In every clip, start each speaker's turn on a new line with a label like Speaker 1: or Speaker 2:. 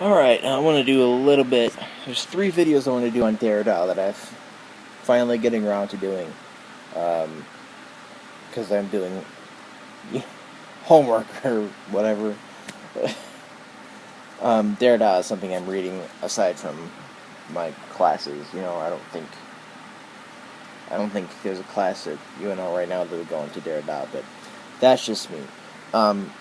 Speaker 1: Alright, I want to do a little bit. There's 3 videos I want to do on Derrida that I've finally getting around to doing. Because I'm doing homework or whatever. Derrida is something I'm reading aside from my classes. I don't think there's a class at UNO right now that would go into Derrida, but that's just me. In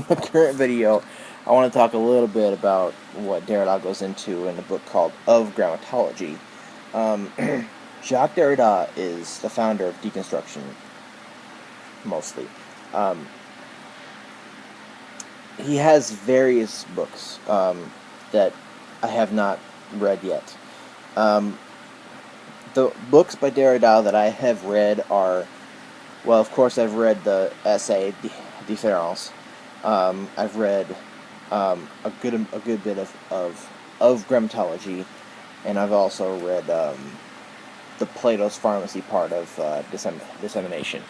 Speaker 1: the current video, I want to talk a little bit about what Derrida goes into in a book called Of Grammatology. Jacques Derrida is the founder of Deconstruction, mostly. He has various books that I have not read yet. The books by Derrida that I have read are, well, of course, I've read the essay Difference. I've read a good bit of grammatology, and I've also read the Plato's Pharmacy part of dissemination.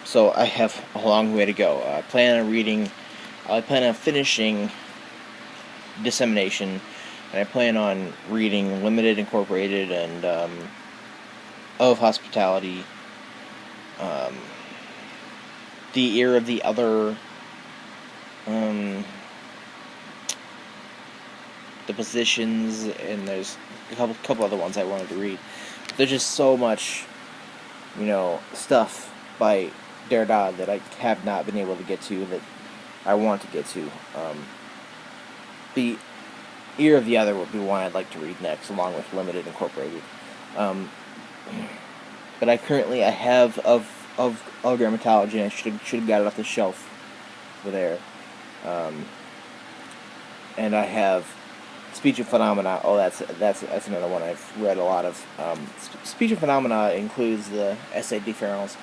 Speaker 1: So I have a long way to go. I plan on finishing dissemination, and I plan on reading Limited, Incorporated, and Of Hospitality, The Ear of the Other, The Positions, and there's a couple other ones I wanted to read. There's just so much, stuff by Derrida that I have not been able to get to that I want to get to. The Ear of the Other will be one I'd like to read next, along with Limited Incorporated. But I have of grammatology, and I should have got it off the shelf over there. And I have Speech and Phenomena. Oh, that's another one I've read a lot of. Speech and Phenomena includes the essay Difference,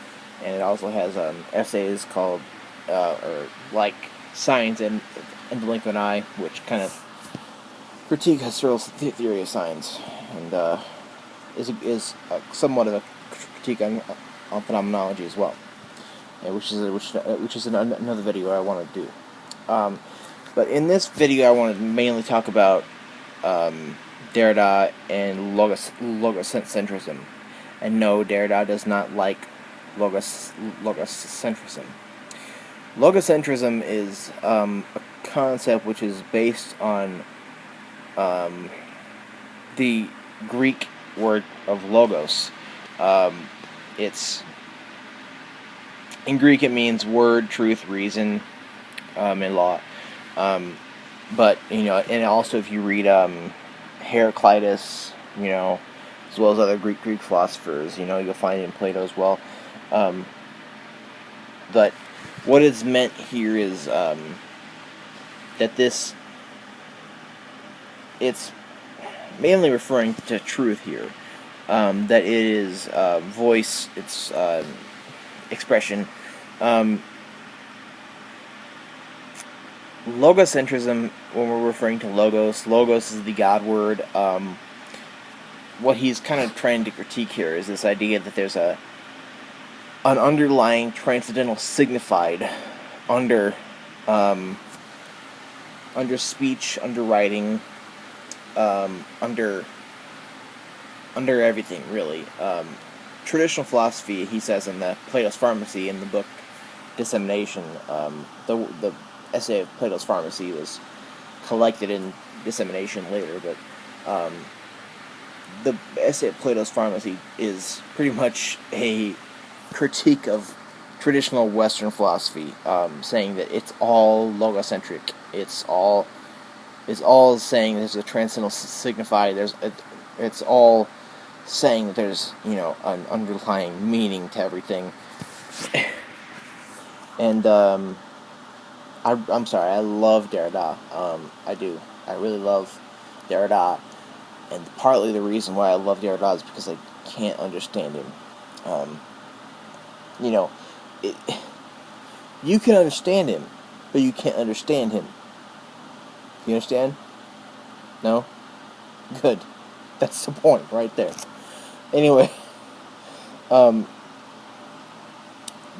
Speaker 1: and it also has essays called or like Science and the Delinquent Eye, which kind of critique Husserl's theory of science, and is somewhat of a critique on phenomenology as well, which is another video I want to do. But in this video, I want to mainly talk about Derrida and logocentrism. And no, Derrida does not like logocentrism. Logocentrism is a concept which is based on the Greek word of logos. It's in Greek it means word, truth, reason, and law. But and also if you read Heraclitus, as well as other Greek philosophers, you'll find it in Plato as well. But what is meant here is that it's mainly referring to truth here. That it is voice, it's expression. Logocentrism, when we're referring to logos is the God word. What he's kind of trying to critique here is this idea that there's an underlying transcendental signified under speech, under writing, under everything, really. Traditional philosophy, he says in the Plato's Pharmacy, in the book Dissemination, the essay of Plato's Pharmacy was collected in Dissemination later, but the essay of Plato's Pharmacy is pretty much a critique of traditional Western philosophy, saying that it's all logocentric. It's all saying there's a transcendental signified. It's all saying that there's an underlying meaning to everything. And I'm sorry, I love Derrida. I do. I really love Derrida. And partly the reason why I love Derrida is because I can't understand him. You can understand him, but you can't understand him. You understand? No? Good. That's the point right there. Anyway,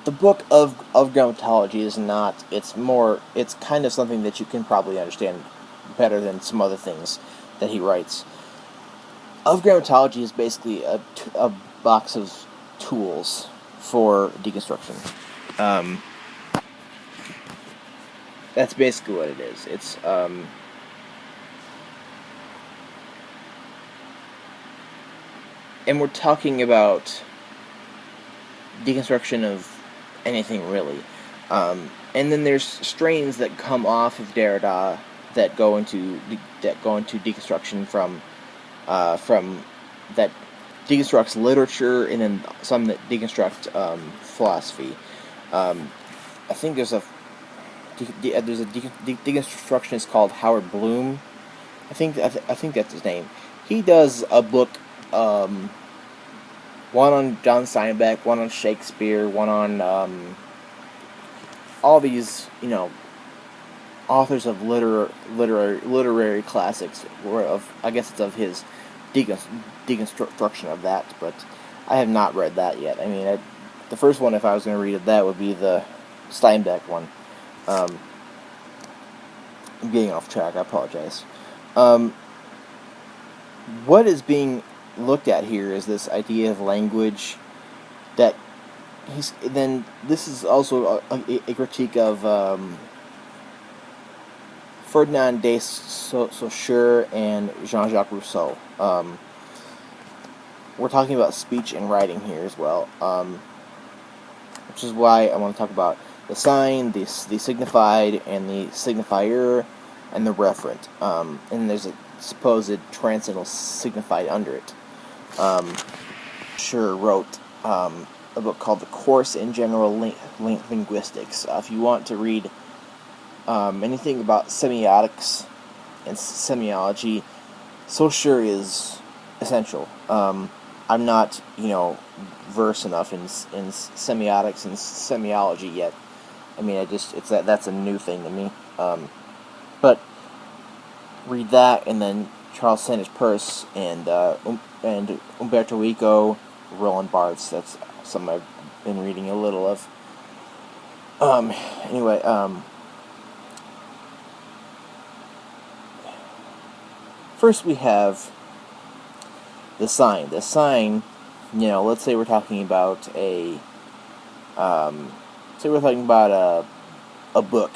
Speaker 1: the book of grammatology is not. It's kind of something that you can probably understand better than some other things that he writes. Of grammatology is basically a box of tools for deconstruction. That's basically what it is. It's and we're talking about deconstruction of anything really. And then there's strains that come off of Derrida that go into deconstruction from that deconstructs literature, and then some that deconstruct philosophy. I think there's a deconstructionist called Howard Bloom. I think that's his name. He does a book, one on John Steinbeck, one on Shakespeare, one on all these, authors of literary classics. I guess it's of his deconstruction of that, but I have not read that yet. I mean, the first one, if I was going to read it, that would be the Steinbeck one. I'm getting off track. I apologize. What is being looked at here is this idea of language that then this is also a critique of Ferdinand de Saussure and Jean-Jacques Rousseau. We're talking about speech and writing here as well, which is why I want to talk about the sign, the signified, and the signifier, and the referent. And there's a supposed transcendental signified under it. Sure wrote a book called The Course in General Linguistics. If you want to read anything about semiotics and semiology, Saussure is essential. I'm not, versed enough in semiotics and semiology yet. I mean, that's a new thing to me. But read that, and then Charles Sanders Peirce and Umberto Eco, Roland Barthes. That's something I've been reading a little of. Anyway, first we have the sign. The sign, let's say we're talking about a book.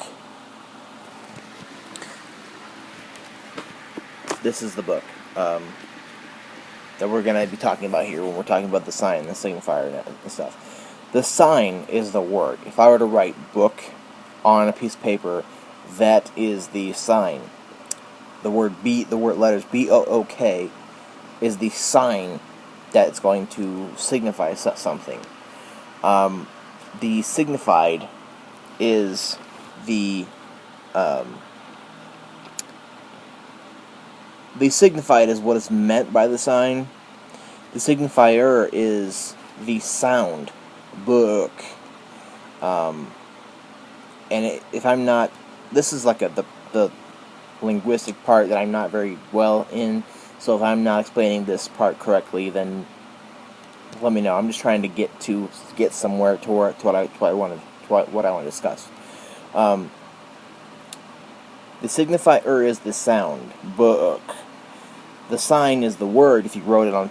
Speaker 1: This is the book that we're going to be talking about here when we're talking about the sign, the signifier, and stuff. The sign is the word. If I were to write book on a piece of paper, that is the sign. The word letters B-O-O-K is the sign that it's going to signify something. The signified is the signified is what is meant by the sign. The signifier is the sound, book. And if I'm not, this is like the linguistic part that I'm not very well in. So if I'm not explaining this part correctly, then let me know. I'm just trying to get somewhere to what I want to discuss. The signifier is the sound, book. The sign is the word. If you wrote it on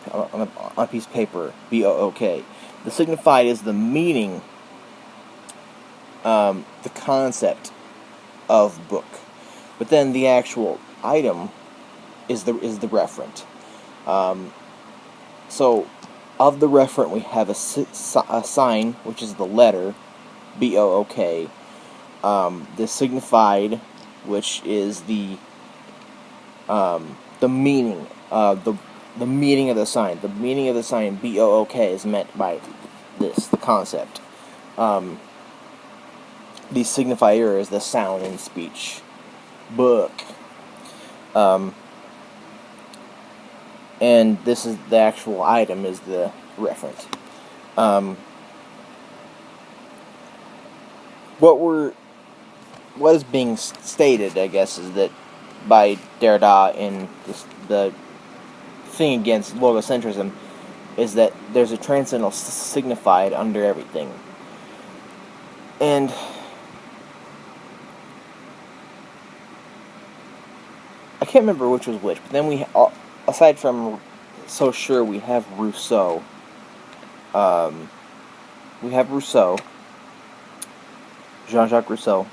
Speaker 1: a piece of paper, B-O-O-K. The signified is the meaning, the concept of book. But then the actual item is the referent. So, of the referent, we have a sign, which is the letter, B-O-O-K. The signified, which is the meaning, the meaning of the sign. The meaning of the sign, B-O-O-K, is meant by this, the concept. The signifier is the sound in speech. Book. And this is the actual item, is the referent. What is being stated, I guess, is that by Derrida in the thing against logocentrism is that there's a transcendental signified under everything. And I can't remember which was which, but then aside from Saussure, we have Rousseau. Jean-Jacques Rousseau,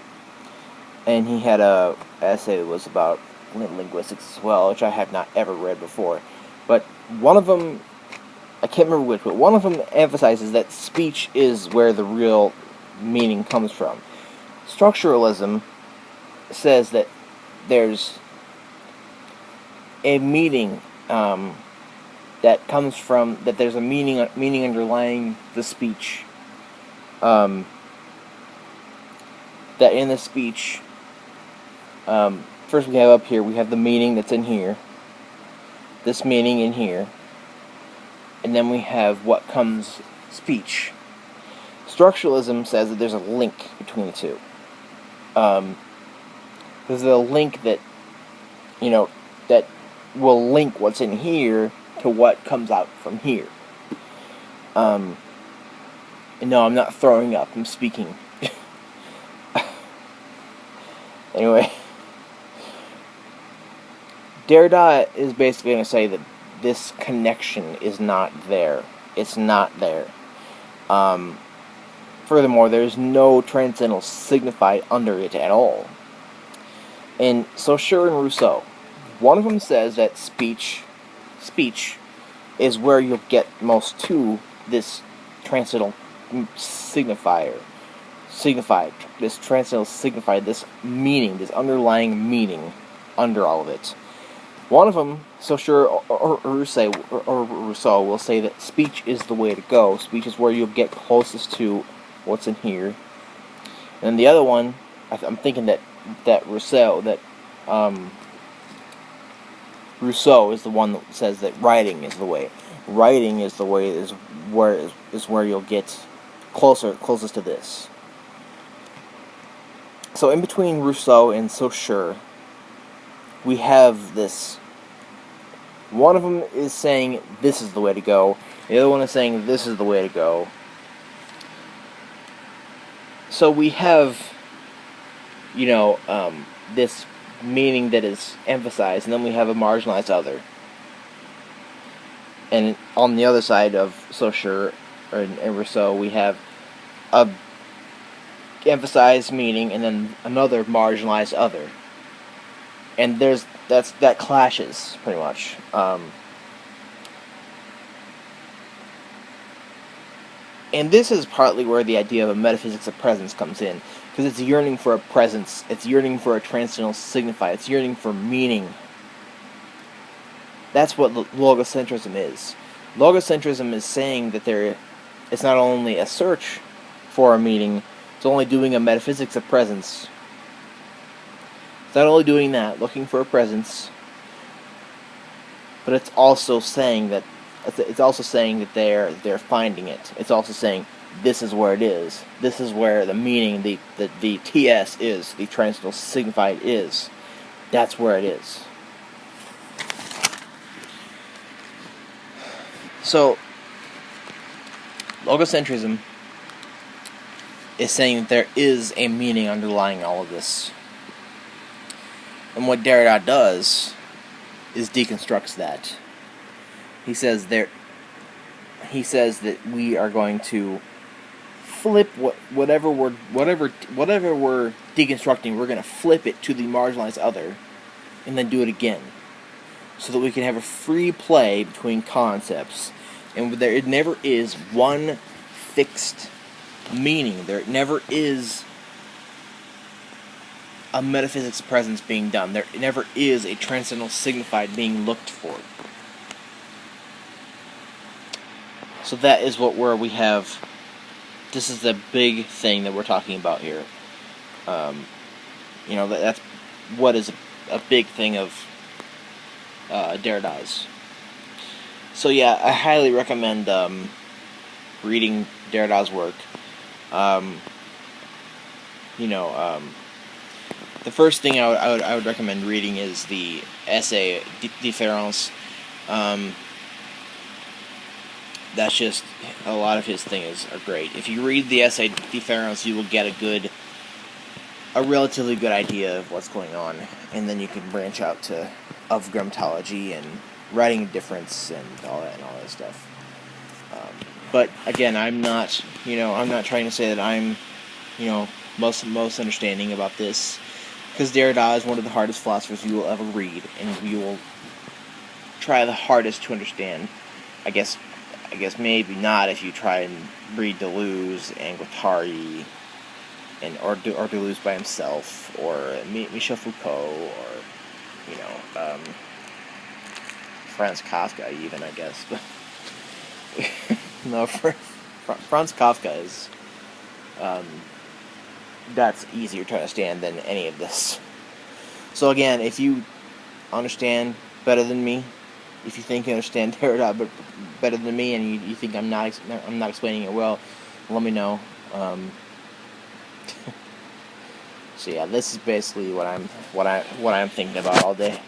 Speaker 1: and he had a essay that was about linguistics as well, which I have not ever read before. But one of them, I can't remember which, but one of them emphasizes that speech is where the real meaning comes from. Structuralism says that there's a meaning that comes from, that there's a meaning underlying the speech. That in the speech, first we have up here, we have the meaning that's in here, this meaning in here, and then we have what comes speech. Structuralism says that there's a link between the two. There's a link that, that will link what's in here to what comes out from here. And no, I'm not throwing up, I'm speaking. Anyway, Derrida is basically going to say that this connection is not there. It's not there. Furthermore, there's no transcendental signified under it at all. And Saussure and Rousseau, one of them says that speech is where you'll get most to this transcendental signified, this transcendental signified, this meaning, this underlying meaning under all of it. One of them, Saussure or Rousseau, will say that speech is the way to go. Speech is where you'll get closest to what's in here. And the other one, I'm thinking that Rousseau is the one that says that writing is the way. Writing is the way, is where you'll get closest to this. So in between Rousseau and Saussure, we have this. One of them is saying this is the way to go. The other one is saying this is the way to go. So we have, this meaning that is emphasized, and then we have a marginalized other. And on the other side of Saussure and Rousseau, we have a emphasized meaning and then another marginalized other. And that clashes pretty much. And this is partly where the idea of a metaphysics of presence comes in, because it's yearning for a presence, it's yearning for a transcendental signified, it's yearning for meaning. That's what logocentrism is. Logocentrism is saying that it's not only a search for a meaning, it's only doing a metaphysics of presence. It's not only doing that, looking for a presence, but it's also saying that they're finding it. It's also saying this is where it is. This is where the meaning, the TS is, the transcendental signified is. That's where it is. So, logocentrism is saying that there is a meaning underlying all of this. And what Derrida does is deconstructs that. He says that we are going to flip whatever we're deconstructing, we're going to flip it to the marginalized other and then do it again, so that we can have a free play between concepts, and there never is one fixed meaning. There never is a metaphysics of presence being done. There never is a transcendental signified being looked for. So that is where we have. This is the big thing that we're talking about here. That's what is a big thing of Derrida's. So yeah, I highly recommend reading Derrida's work. The first thing I would recommend reading is the essay Différence. that's just a lot of his things are great. If you read the essay Deference, you will get a relatively good idea of what's going on, and then you can branch out to of grammatology and writing difference and all that stuff. But again, I'm not trying to say that I'm, most understanding about this, because Derrida is one of the hardest philosophers you will ever read, and you will try the hardest to understand. I guess maybe not if you try and read Deleuze and Guattari, or Deleuze by himself, or Michel Foucault, or Franz Kafka even, I guess. No, Franz Kafka is that's easier to understand than any of this. So again, if you understand better than me, if you think you understand Derrida but better than me, and you think I'm not explaining it well, let me know. So yeah, this is basically what I'm thinking about all day.